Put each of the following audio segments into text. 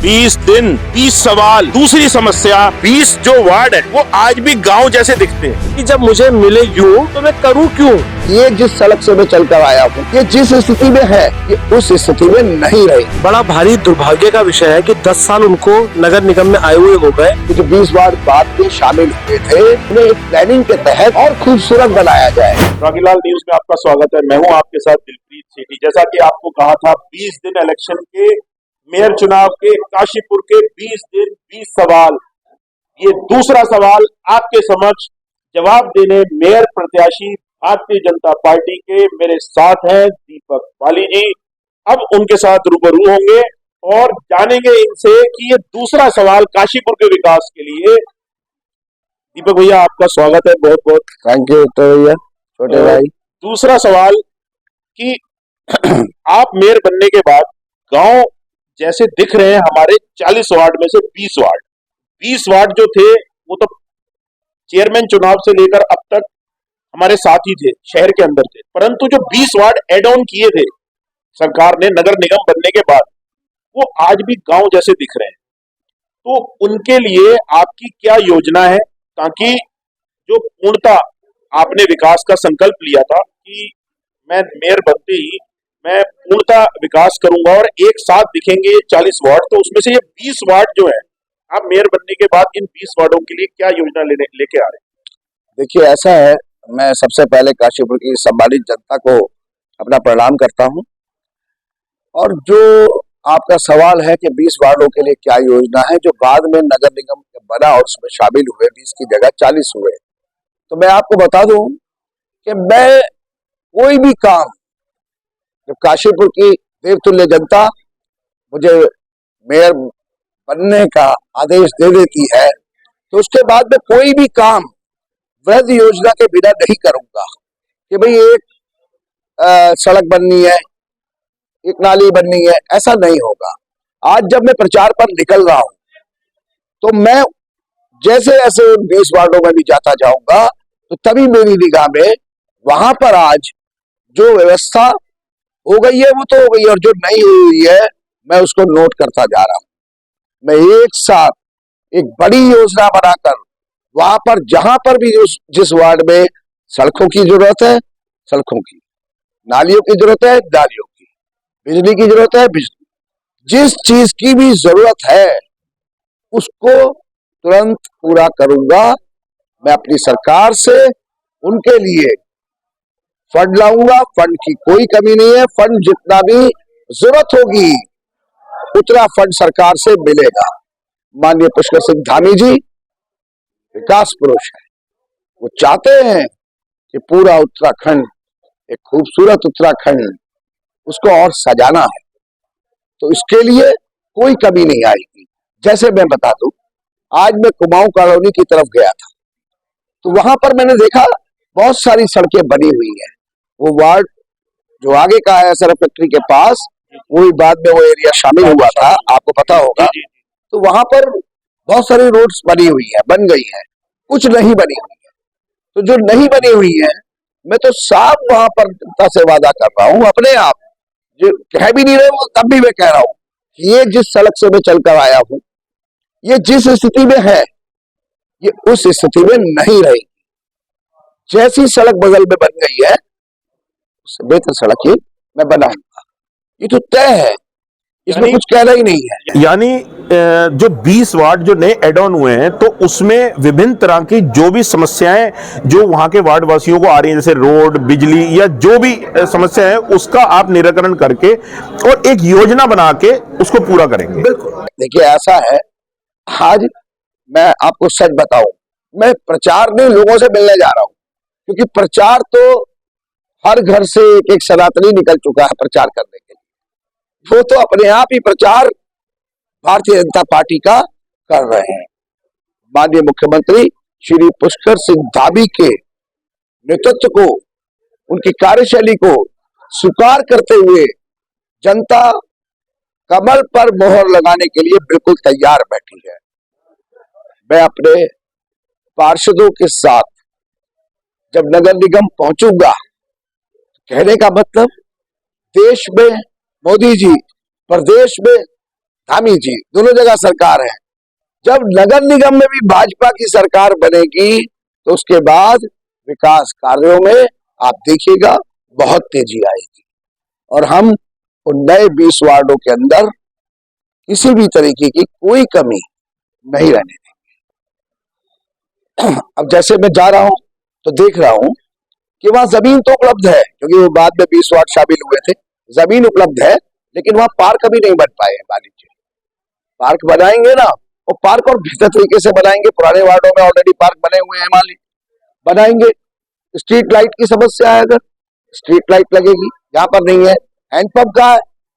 20 दिन 20 सवाल। दूसरी समस्या 20 जो वार्ड है वो आज भी गांव जैसे दिखते हैं कि जब मुझे मिले यूं तो मैं करूं क्यों। ये जिस सड़क से मैं चलकर आया हूँ, ये जिस स्थिति में है, ये उस स्थिति में नहीं रही। बड़ा भारी दुर्भाग्य का विषय है कि 10 साल उनको नगर निगम में आए हुए हो गए। जो 20 वार्ड बाद में शामिल हुए थे, उन्हें एक प्लानिंग के तहत और खूबसूरत बनाया जाए। रॉकीलाल न्यूज में आपका स्वागत है। मैं हूं आपके साथ दिलप्रीत सेठी। जैसा कि आपको कहा था, 20 दिन इलेक्शन के, मेयर चुनाव के, काशीपुर के 20 दिन 20 सवाल। ये दूसरा सवाल आपके समक्ष जवाब देने मेयर प्रत्याशी भारतीय जनता पार्टी के मेरे साथ हैं दीपक बाली जी। अब उनके साथ रूबरू होंगे और जानेंगे इनसे कि ये दूसरा सवाल काशीपुर के विकास के लिए। दीपक भैया आपका स्वागत है, बहुत बहुत थैंक यू भैया, छोटे भाई। दूसरा सवाल कि आप मेयर बनने के बाद गांव जैसे दिख रहे हैं, हमारे 40 वार्ड में से 20 वार्ड जो थे वो तो चेयरमैन चुनाव से लेकर अब तक हमारे साथ ही थे, शहर के अंदर थे, परंतु जो 20 वार्ड एड ऑन किए थे सरकार ने नगर निगम बनने के बाद, वो आज भी गांव जैसे दिख रहे हैं। तो उनके लिए आपकी क्या योजना है, ताकि जो पूर्णता आपने विकास का संकल्प लिया था कि मैं मेयर बनते ही मैं पूर्णता विकास करूंगा और एक साथ दिखेंगे 40 वार्ड, तो उसमें से ये 20 वार्ड जो है, आप मेयर बनने के बाद इन 20 वार्डों के लिए क्या योजना लेके आ रहे हैं? देखिए, ऐसा है, मैं सबसे पहले काशीपुर की सम्मानित जनता को अपना प्रणाम करता हूं। और जो आपका सवाल है कि 20 वार्डों के लिए क्या योजना है, जो बाद में नगर निगम बना और उसमें शामिल हुए, 20 की जगह 40 हुए, तो मैं आपको बता दूं कि मैं कोई भी काम, जब काशीपुर की देवतुल्य जनता मुझे मेयर बनने का आदेश दे देती है, तो उसके बाद में कोई भी काम वृहद योजना के बिना नहीं करूंगा कि भाई एक सड़क बननी है, एक नाली बननी है, ऐसा नहीं होगा। आज जब मैं प्रचार पर निकल रहा हूं, तो मैं जैसे जैसे उन 20 वार्डों में भी जाता जाऊंगा, तो तभी मेरी निगाह में वहां पर आज जो व्यवस्था हो गई है वो तो हो गई, और जो नहीं हुई है मैं उसको नोट करता जा रहा हूं। मैं एक साथ एक बड़ी योजना बनाकर वहां पर जहां पर भी जिस वार्ड में सड़कों की जरूरत है, सड़कों की, नालियों की जरूरत है, नालियों की, बिजली की जरूरत है, बिजली, जिस चीज की भी जरूरत है उसको तुरंत पूरा करूंगा। मैं अपनी सरकार से उनके लिए फंड लाऊंगा, फंड की कोई कमी नहीं है। फंड जितना भी जरूरत होगी उतना फंड सरकार से मिलेगा। माननीय पुष्कर सिंह धामी जी विकास पुरुष है, वो चाहते हैं कि पूरा उत्तराखंड एक खूबसूरत उत्तराखंड, उसको और सजाना है, तो इसके लिए कोई कमी नहीं आएगी। जैसे मैं बता दूं, आज मैं कुमाऊं कॉलोनी की तरफ गया था, तो वहां पर मैंने देखा बहुत सारी सड़कें बनी हुई हैं। वो वार्ड जो आगे का है सरफ फैक्ट्री के पास, वो भी बाद में वो एरिया शामिल हुआ था, आपको पता होगा। तो वहां पर बहुत सारी रोड्स बनी हुई है, बन गई है, कुछ नहीं बनी हुई है। तो जो नहीं बनी हुई है, मैं तो साफ वहां पर जनता से वादा कर रहा हूं, अपने आप जो कह भी नहीं रहे वो तब भी मैं कह रहा हूं कि ये जिस सड़क से मैं चलकर आया हूं, ये जिस स्थिति में है, ये उस स्थिति में नहीं रहेगी। जैसी सड़क बगल में बन गई है, उससे बेहतर सड़क ही मैं बनाऊंगा, ये तो तय है, इसमें कुछ कहना ही नहीं है। यानी जो 20 वार्ड जो नए एड ऑन हुए हैं, तो उसमें विभिन्न तरह की जो भी समस्याएं जो वहां के वार्ड वासियों को आ रही हैं, जैसे रोड, बिजली या जो भी समस्या है, उसका आप निराकरण करके और एक योजना बना के उसको पूरा करेंगे। बिल्कुल। देखिए, ऐसा है, आज मैं आपको सच बताऊं, मैं प्रचार नहीं, लोगों से मिलने जा रहा हूं, क्योंकि प्रचार तो हर घर से एक सनातनी निकल चुका है प्रचार करने के लिए। वो तो अपने आप ही प्रचार भारतीय जनता पार्टी का कर रहे हैं। माननीय मुख्यमंत्री श्री पुष्कर सिंह धामी के नेतृत्व को, उनकी कार्यशैली को स्वीकार करते हुए जनता कमल पर मोहर लगाने के लिए बिल्कुल तैयार बैठी है। मैं अपने पार्षदों के साथ जब नगर निगम पहुंचूंगा, कहने का मतलब देश में मोदी जी, प्रदेश में धामी जी, दोनों जगह सरकार है। जब नगर निगम में भी भाजपा की सरकार बनेगी तो उसके बाद विकास कार्यों में आप देखिएगा बहुत तेजी आएगी और हम उन नए 20 वार्डों के अंदर किसी भी तरीके की कोई कमी नहीं रहने देंगे। अब जैसे मैं जा रहा हूं तो देख रहा हूं कि वहां जमीन तो उपलब्ध है, क्योंकि वो बाद में 20 वार्ड शामिल हुए थे, जमीन उपलब्ध है, लेकिन वहां पार्क अभी नहीं बन पाए हैं। मालिक जी पार्क बनाएंगे ना, वो पार्क और बेहतर तरीके से बनाएंगे। पुराने वार्डों में ऑलरेडी पार्क बने हुए हैं, मालिक बनाएंगे। स्ट्रीट लाइट की समस्या है, अगर स्ट्रीट लाइट लगेगी यहाँ पर नहीं है। हैंडपंप का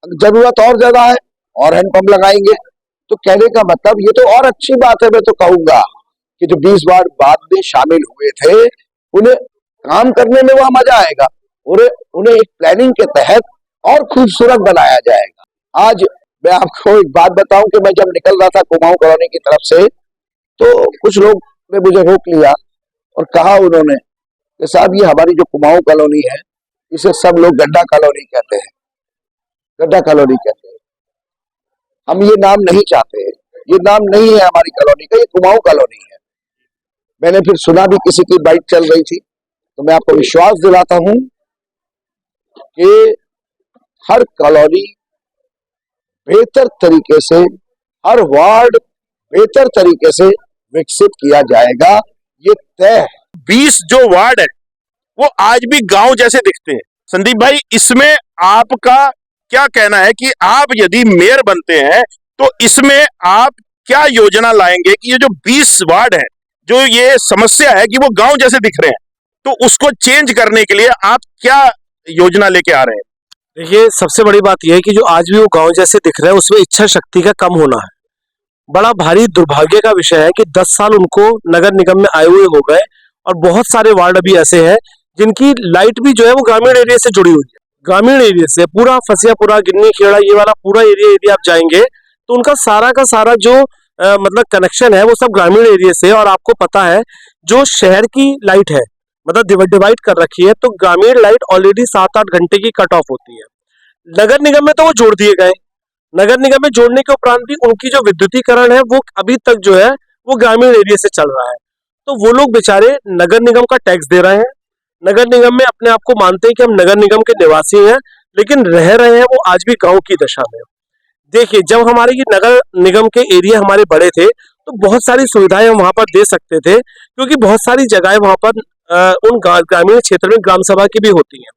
जरूरत और ज्यादा है और हैंडपंप लगाएंगे। तो कहने का मतलब ये तो और अच्छी बात है। मैं तो कहूंगा कि जो 20 वार्ड बाद में शामिल हुए थे उन्हें काम करने में वहां मजा आएगा, उन्हें एक प्लानिंग के तहत और खूबसूरत बनाया जाएगा। आज मैं आपको एक बात बताऊं कि मैं जब निकल रहा था कुमाऊं कॉलोनी की तरफ से तो कुछ लोग ने मुझे रोक लिया और कहा उन्होंने कि साहब ये हमारी जो कुमाऊं कॉलोनी है इसे सब लोग गड्ढा कॉलोनी कहते हैं, गड्ढा कॉलोनी कहते हैं। हम ये नाम नहीं चाहते, ये नाम नहीं है हमारी कॉलोनी का, ये कुमाऊं कॉलोनी है। मैंने फिर सुना भी किसी की बाइक चल रही थी, तो मैं आपको विश्वास दिलाता हूं कि हर कॉलोनी बेहतर तरीके से, हर वार्ड बेहतर तरीके से विकसित किया जाएगा, ये तय है। 20 जो वार्ड है वो आज भी गांव जैसे दिखते हैं। संदीप भाई, इसमें आपका क्या कहना है कि आप यदि मेयर बनते हैं तो इसमें आप क्या योजना लाएंगे कि ये जो 20 वार्ड है, जो ये समस्या है कि वो गांव जैसे दिख रहे हैं, तो उसको चेंज करने के लिए आप क्या योजना लेके आ रहे हैं? देखिए, सबसे बड़ी बात यह है कि जो आज भी वो गांव जैसे दिख रहे हैं उसमें इच्छा शक्ति का कम होना है। बड़ा भारी दुर्भाग्य का विषय है कि 10 साल उनको नगर निगम में आए हुए हो गए और बहुत सारे वार्ड अभी ऐसे हैं जिनकी लाइट भी जो है वो ग्रामीण एरिया से जुड़ी हुई है। ग्रामीण एरिया से पूरा फसियापुरा, गिन्नी खेड़ा, ये वाला पूरा एरिया यदि आप जाएंगे तो उनका सारा का सारा जो मतलब कनेक्शन है वो सब ग्रामीण एरिया से। और आपको पता है जो शहर की लाइट है मतलब डिवाइड कर रखी है, तो ग्रामीण लाइट ऑलरेडी 7-8 घंटे की कट ऑफ होती है। नगर निगम में तो वो जोड़ दिए गए। नगर निगम में जोड़ने के उपरांत भी उनकी जो विद्युतीकरण है वो अभी तक जो है वो ग्रामीण एरिया से चल रहा है। तो वो लोग बेचारे नगर निगम का टैक्स दे रहे हैं, नगर निगम में अपने आप को मानते हैं कि हम नगर निगम के निवासी हैं, लेकिन रह रहे हैं वो आज भी गांव की दशा में। देखिए, जब हमारे ये नगर निगम के एरिया हमारे बड़े थे तो बहुत सारी सुविधाएं हम वहां पर दे सकते थे, क्योंकि बहुत सारी जगहें वहां पर उन ग्रामीण क्षेत्र में ग्राम सभा की भी होती हैं।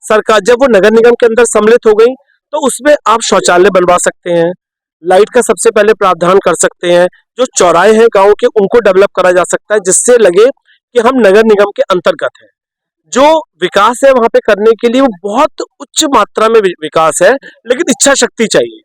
सरकार जब वो नगर निगम के अंदर सम्मिलित हो गई तो उसमें आप शौचालय बनवा सकते हैं, लाइट का सबसे पहले प्रावधान कर सकते हैं, जो चौराहे हैं गांव के उनको डेवलप करा जा सकता है, जिससे लगे कि हम नगर निगम के अंतर्गत हैं। जो विकास है वहां पे करने के लिए वो बहुत उच्च मात्रा में विकास है, लेकिन इच्छा शक्ति चाहिए।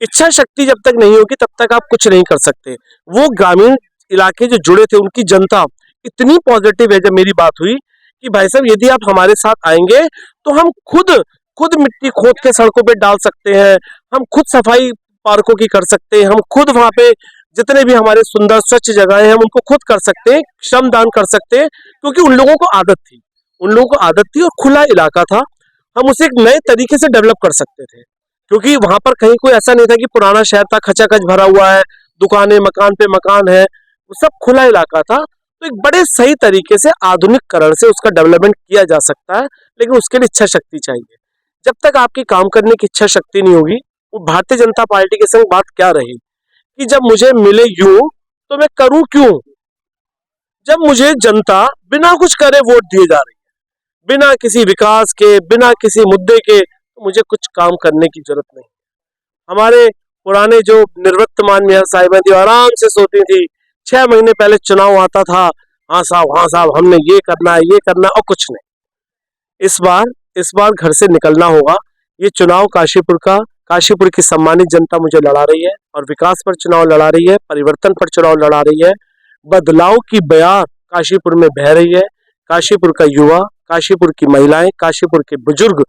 इच्छा शक्ति जब तक नहीं होगी तब तक आप कुछ नहीं कर सकते। वो ग्रामीण इलाके जो जुड़े थे उनकी जनता इतनी पॉजिटिव है, जब मेरी बात हुई कि भाई साहब यदि आप हमारे साथ आएंगे तो हम खुद मिट्टी खोद के सड़कों पे डाल सकते हैं, हम खुद सफाई पार्कों की कर सकते हैं, हम खुद वहां पे जितने भी हमारे सुंदर स्वच्छ जगह हैं हम उनको खुद कर सकते हैं, श्रम दान कर सकते हैं, क्योंकि उन लोगों को आदत थी और खुला इलाका था। हम उसे एक नए तरीके से डेवलप कर सकते थे, क्योंकि वहां पर कहीं कोई ऐसा नहीं था कि पुराना शहर था, खचाखच भरा हुआ है, दुकानें मकान पे मकान है, वो सब खुला इलाका था। तो एक बड़े सही तरीके से आधुनिकरण से उसका डेवलपमेंट किया जा सकता है, लेकिन उसके लिए इच्छा शक्ति चाहिए। जब तक आपकी काम करने की इच्छा शक्ति नहीं होगी, वो भारतीय जनता पार्टी के संग बात क्या रही कि जब मुझे मिले यूं तो मैं करूं क्यों। जब मुझे जनता बिना कुछ करे वोट दिए जा रही है, बिना किसी विकास के, बिना किसी मुद्दे के, तो मुझे कुछ काम करने की जरूरत नहीं। हमारे पुराने जो निवृत्तमान मेयर साहिबा थी आराम से सोती थी, 6 महीने पहले चुनाव आता था, हाँ साहब हमने ये करना है और कुछ नहीं। इस बार घर से निकलना होगा। ये चुनाव काशीपुर की सम्मानित जनता मुझे लड़ा रही है और विकास पर चुनाव लड़ा रही है, परिवर्तन पर चुनाव लड़ा रही है। बदलाव की बयार काशीपुर में बह रही है। काशीपुर का युवा, काशीपुर की महिलाएं, काशीपुर के बुजुर्ग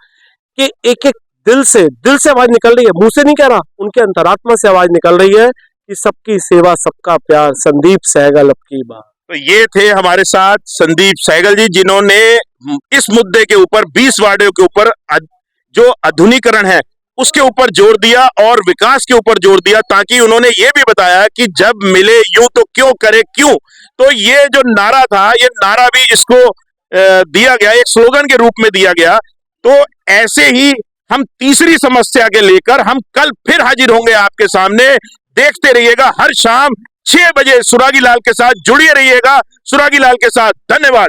के एक एक दिल से आवाज निकल रही है, मुंह से नहीं कह रहा, उनके अंतरात्मा से आवाज निकल रही है कि सबकी सेवा सबका प्यार, संदीप सहगल अब की बात। तो ये थे हमारे साथ संदीप सहगल जी, जिन्होंने इस मुद्दे के ऊपर 20 वार्डों के ऊपर जो आधुनिकीकरण है उसके ऊपर जोर दिया और विकास के ऊपर जोर दिया, ताकि उन्होंने ये भी बताया कि जब मिले यूं तो क्यों करे क्यों। तो ये जो नारा था, ये नारा भी इसको दिया गया, एक स्लोगन के रूप में दिया गया। तो ऐसे ही हम तीसरी समस्या के लेकर हम कल फिर हाजिर होंगे आपके सामने। देखते रहिएगा, हर शाम 6 बजे सुरागी लाल के साथ जुड़िए रहिएगा। सुरागी लाल के साथ, धन्यवाद।